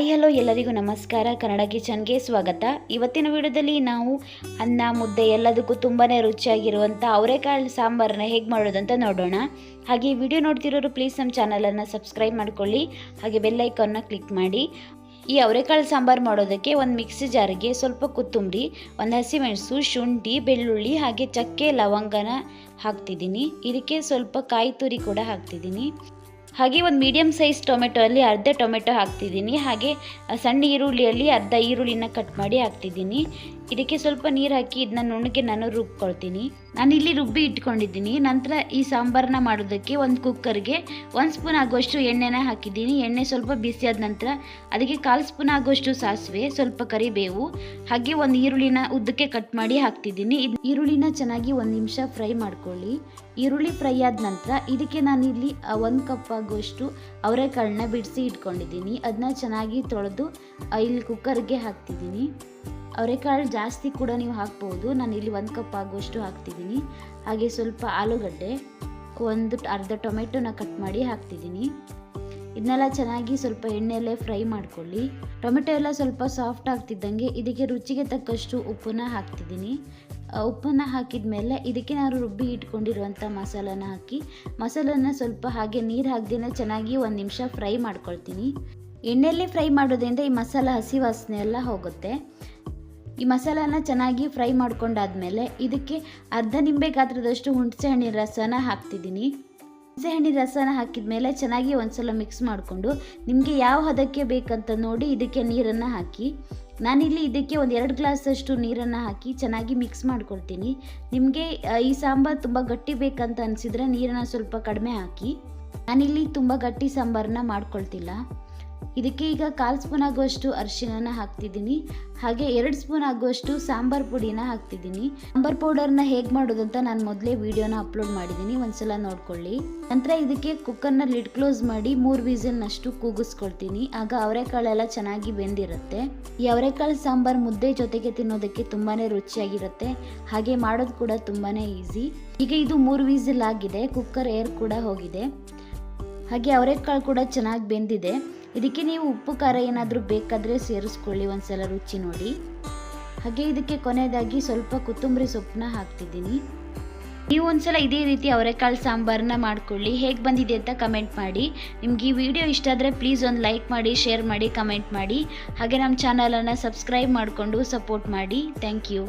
Hello ಎಲ್ಲರಿಗೂ ನಮಸ್ಕಾರ. ಕನ್ನಡ ಕಿಚನ್ಗೆ ಸ್ವಾಗತ. ಇವತ್ತಿನ ವಿಡಿಯೋದಲ್ಲಿ ನಾವು ಅನ್ನ ಮುದ್ದೆ ಎಲ್ಲದಕ್ಕೂ ತುಂಬಾ ರುಚಿಯಾಗಿರುವಂಥ ಅವರೆಕಾಳು ಸಾಂಬಾರನ್ನ ಹೇಗೆ ಮಾಡೋದಂತ ನೋಡೋಣ. ಹಾಗೆ ವಿಡಿಯೋ ನೋಡ್ತಿರೋರು ಪ್ಲೀಸ್ ನಮ್ಮ ಚಾನಲನ್ನು ಸಬ್ಸ್ಕ್ರೈಬ್ ಮಾಡ್ಕೊಳ್ಳಿ, ಹಾಗೆ ಬೆಲ್ ಐಕಾನ್ನ ಕ್ಲಿಕ್ ಮಾಡಿ. ಈ ಅವರೆಕಾಳು ಸಾಂಬಾರು ಮಾಡೋದಕ್ಕೆ ಒಂದು ಮಿಕ್ಸಿ ಜಾರಿಗೆ ಸ್ವಲ್ಪ ಕೊತ್ತಂಬರಿ, ಒಂದು ಹಸಿಮೆಣಸು, ಶುಂಠಿ, ಬೆಳ್ಳುಳ್ಳಿ ಹಾಗೆ ಚಕ್ಕೆ ಲವಂಗನ ಹಾಕ್ತಿದ್ದೀನಿ. ಇದಕ್ಕೆ ಸ್ವಲ್ಪ ಕಾಯಿ ತುರಿ ಕೂಡ ಹಾಕ್ತಿದ್ದೀನಿ. ಹಾಗೆ ಒಂದು ಮೀಡಿಯಮ್ ಸೈಜ್ ಟೊಮೆಟೊ ಅಲ್ಲಿ ಅರ್ಧ ಟೊಮೆಟೊ ಹಾಕ್ತಿದ್ದೀನಿ. ಹಾಗೆ ಸಣ್ಣ ಈರುಳ್ಳಿಯಲ್ಲಿ ಅರ್ಧ ಈರುಳ್ಳಿನ ಕಟ್ ಮಾಡಿ ಹಾಕ್ತಿದ್ದೀನಿ. ಇದಕ್ಕೆ ಸ್ವಲ್ಪ ನೀರು ಹಾಕಿ ಇದನ್ನ ನುಣ್ಣಗೆ ನಾನು ರುಬ್ಕೊಳ್ತೀನಿ. ನಾನಿಲ್ಲಿ ರುಬ್ಬಿ ಇಟ್ಕೊಂಡಿದ್ದೀನಿ. ನಂತರ ಈ ಸಾಂಬಾರನ್ನ ಮಾಡೋದಕ್ಕೆ ಒಂದು ಕುಕ್ಕರ್ಗೆ 1 ಸ್ಪೂನ್ ಆಗುವಷ್ಟು ಎಣ್ಣೆನ ಹಾಕಿದ್ದೀನಿ. ಎಣ್ಣೆ ಸ್ವಲ್ಪ ಬಿಸಿಯಾದ ನಂತರ ಅದಕ್ಕೆ 1/4 ಸ್ಪೂನ್ ಆಗುವಷ್ಟು ಸಾಸಿವೆ, ಸ್ವಲ್ಪ ಕರಿಬೇವು ಹಾಗೆ ಒಂದು ಈರುಳ್ಳಿನ ಉದ್ದಕ್ಕೆ ಕಟ್ ಮಾಡಿ ಹಾಕ್ತಿದ್ದೀನಿ. ಈರುಳ್ಳಿನ ಚೆನ್ನಾಗಿ 1 ನಿಮಿಷ ಫ್ರೈ ಮಾಡ್ಕೊಳ್ಳಿ. ಈರುಳ್ಳಿ ಫ್ರೈ ಆದ ನಂತರ ಇದಕ್ಕೆ ನಾನಿಲ್ಲಿ 1 ಕಪ್ ಆಗುವಷ್ಟು ಅವರೆಕಾಳನ್ನ ಬಿಡಿಸಿ ಇಟ್ಕೊಂಡಿದ್ದೀನಿ. ಅದನ್ನ ಚೆನ್ನಾಗಿ ತೊಳೆದು ಇಲ್ಲಿ ಕುಕ್ಕರ್ಗೆ ಹಾಕ್ತಿದ್ದೀನಿ. ಅವರೆಕಾಳು ಜಾಸ್ತಿ ಕೂಡ ನೀವು ಹಾಕ್ಬೋದು. ನಾನಿಲ್ಲಿ 1 ಕಪ್ ಆಗುವಷ್ಟು ಹಾಕ್ತಿದ್ದೀನಿ. ಹಾಗೆ ಸ್ವಲ್ಪ ಆಲೂಗಡ್ಡೆ, ಅರ್ಧ ಟೊಮೆಟೊನ ಕಟ್ ಮಾಡಿ ಹಾಕ್ತಿದ್ದೀನಿ. ಇದನ್ನೆಲ್ಲ ಚೆನ್ನಾಗಿ ಸ್ವಲ್ಪ ಎಣ್ಣೆಯಲ್ಲೇ ಫ್ರೈ ಮಾಡ್ಕೊಳ್ಳಿ. ಟೊಮೆಟೊ ಎಲ್ಲ ಸ್ವಲ್ಪ ಸಾಫ್ಟ್ ಆಗ್ತಿದ್ದಂಗೆ ಇದಕ್ಕೆ ರುಚಿಗೆ ತಕ್ಕಷ್ಟು ಉಪ್ಪನ್ನ ಹಾಕ್ತಿದ್ದೀನಿ. ಉಪ್ಪನ್ನು ಹಾಕಿದ ಮೇಲೆ ಇದಕ್ಕೆ ನಾನು ರುಬ್ಬಿ ಇಟ್ಕೊಂಡಿರುವಂಥ ಮಸಾಲನ ಹಾಕಿ ಮಸಾಲನ ಸ್ವಲ್ಪ ಹಾಗೆ ನೀರು ಹಾಕ್ದೇನೆ ಚೆನ್ನಾಗಿ 1 ನಿಮಿಷ ಫ್ರೈ ಮಾಡ್ಕೊಳ್ತೀನಿ. ಎಣ್ಣೆಯಲ್ಲೇ ಫ್ರೈ ಮಾಡೋದ್ರಿಂದ ಈ ಮಸಾಲ ಹಸಿ ವಾಸನೆ ಎಲ್ಲ ಹೋಗುತ್ತೆ. ಈ ಮಸಾಲಾನ ಚೆನ್ನಾಗಿ ಫ್ರೈ ಮಾಡ್ಕೊಂಡಾದ್ಮೇಲೆ ಇದಕ್ಕೆ ಅರ್ಧ ನಿಂಬೆ ಗಾತ್ರದಷ್ಟು ಹುಣಸೆ ಹಣ್ಣಿನ ರಸನ ಹಾಕ್ತಿದ್ದೀನಿ. ಹುಣಸೆ ಹಣ್ಣಿನ ರಸನ ಹಾಕಿದ ಮೇಲೆ ಚೆನ್ನಾಗಿ ಒಂದ್ಸಲ ಮಿಕ್ಸ್ ಮಾಡಿಕೊಂಡು ನಿಮಗೆ ಯಾವ ಹದಕ್ಕೆ ಬೇಕಂತ ನೋಡಿ ಇದಕ್ಕೆ ನೀರನ್ನು ಹಾಕಿ. ನಾನಿಲ್ಲಿ ಇದಕ್ಕೆ 1-2 ಗ್ಲಾಸಷ್ಟು ನೀರನ್ನು ಹಾಕಿ ಚೆನ್ನಾಗಿ ಮಿಕ್ಸ್ ಮಾಡ್ಕೊಳ್ತೀನಿ. ನಿಮಗೆ ಈ ಸಾಂಬಾರು ತುಂಬ ಗಟ್ಟಿ ಬೇಕಂತ ಅನಿಸಿದರೆ ನೀರನ್ನು ಸ್ವಲ್ಪ ಕಡಿಮೆ ಹಾಕಿ. ನಾನಿಲ್ಲಿ ತುಂಬ ಗಟ್ಟಿ ಸಾಂಬಾರನ್ನ ಮಾಡ್ಕೊಳ್ತಿಲ್ಲ. ಇದಕ್ಕೆ ಈಗ 1/4 ಸ್ಪೂನ್ ಆಗುವಷ್ಟು ಅರಿಶಿನ ಹಾಕ್ತಿದ್ದೀನಿ. ಹಾಗೆ 2 ಸ್ಪೂನ್ ಆಗುವಷ್ಟು ಸಾಂಬಾರು ಪುಡಿನ ಹಾಕ್ತಿದ್ದೀನಿ. ಸಾಂಬಾರು ಪೌಡರ್ನ ಹೇಗೆ ಮಾಡೋದಂತ ನಾನು ಮೊದಲೇ ವಿಡಿಯೋನ ಅಪ್ಲೋಡ್ ಮಾಡಿದ್ದೀನಿ, ಒಂದ್ಸಲ ನೋಡ್ಕೊಳ್ಳಿ. ನಂತರ ಇದಕ್ಕೆ ಕುಕ್ಕರ್ನ ಲಿಡ್ ಕ್ಲೋಸ್ ಮಾಡಿ 3 ವಿಸಿಲ್ನಷ್ಟು ಕೂಗಿಸ್ಕೊಳ್ತೀನಿ. ಆಗ ಅವರೆಕಾಳೆಲ್ಲ ಚೆನ್ನಾಗಿ ಬೆಂದಿರುತ್ತೆ. ಈ ಅವರೆಕಾಳು ಸಾಂಬಾರು ಮುದ್ದೆ ಜೊತೆಗೆ ತಿನ್ನೋದಕ್ಕೆ ತುಂಬಾ ರುಚಿಯಾಗಿರುತ್ತೆ. ಹಾಗೆ ಮಾಡೋದು ಕೂಡ ತುಂಬಾ ಈಸಿ. ಈಗ ಇದು 3 ವಿಸಿಲ್ ಆಗಿದೆ, ಕುಕ್ಕರ್ ಏರ್ ಕೂಡ ಹೋಗಿದೆ. ಹಾಗೆ ಅವರೆಕಾಳು ಕೂಡ ಚೆನ್ನಾಗಿ ಬೆಂದಿದೆ. ಇದಕ್ಕೆ ನೀವು ಉಪ್ಪು ಖಾರ ಏನಾದರೂ ಬೇಕಾದರೆ ಸೇರಿಸ್ಕೊಳ್ಳಿ, ಒಂದ್ಸಲ ರುಚಿ ನೋಡಿ. ಹಾಗೆ ಇದಕ್ಕೆ ಕೊನೆಯದಾಗಿ ಸ್ವಲ್ಪ ಕೊತ್ತಂಬರಿ ಸೊಪ್ಪನ್ನ ಹಾಕ್ತಿದ್ದೀನಿ. ನೀವು ಒಂದ್ಸಲ ಇದೇ ರೀತಿ ಅವರೆಕಾಳು ಸಾಂಬಾರನ್ನ ಮಾಡ್ಕೊಳ್ಳಿ. ಹೇಗೆ ಬಂದಿದೆ ಅಂತ ಕಮೆಂಟ್ ಮಾಡಿ. ನಿಮ್ಗೆ ಈ ವಿಡಿಯೋ ಇಷ್ಟ ಆದರೆ ಪ್ಲೀಸ್ ಒಂದು ಲೈಕ್ ಮಾಡಿ, ಶೇರ್ ಮಾಡಿ, ಕಮೆಂಟ್ ಮಾಡಿ. ಹಾಗೆ ನಮ್ಮ ಚಾನಲನ್ನು ಸಬ್ಸ್ಕ್ರೈಬ್ ಮಾಡಿಕೊಂಡು ಸಪೋರ್ಟ್ ಮಾಡಿ. Thank you.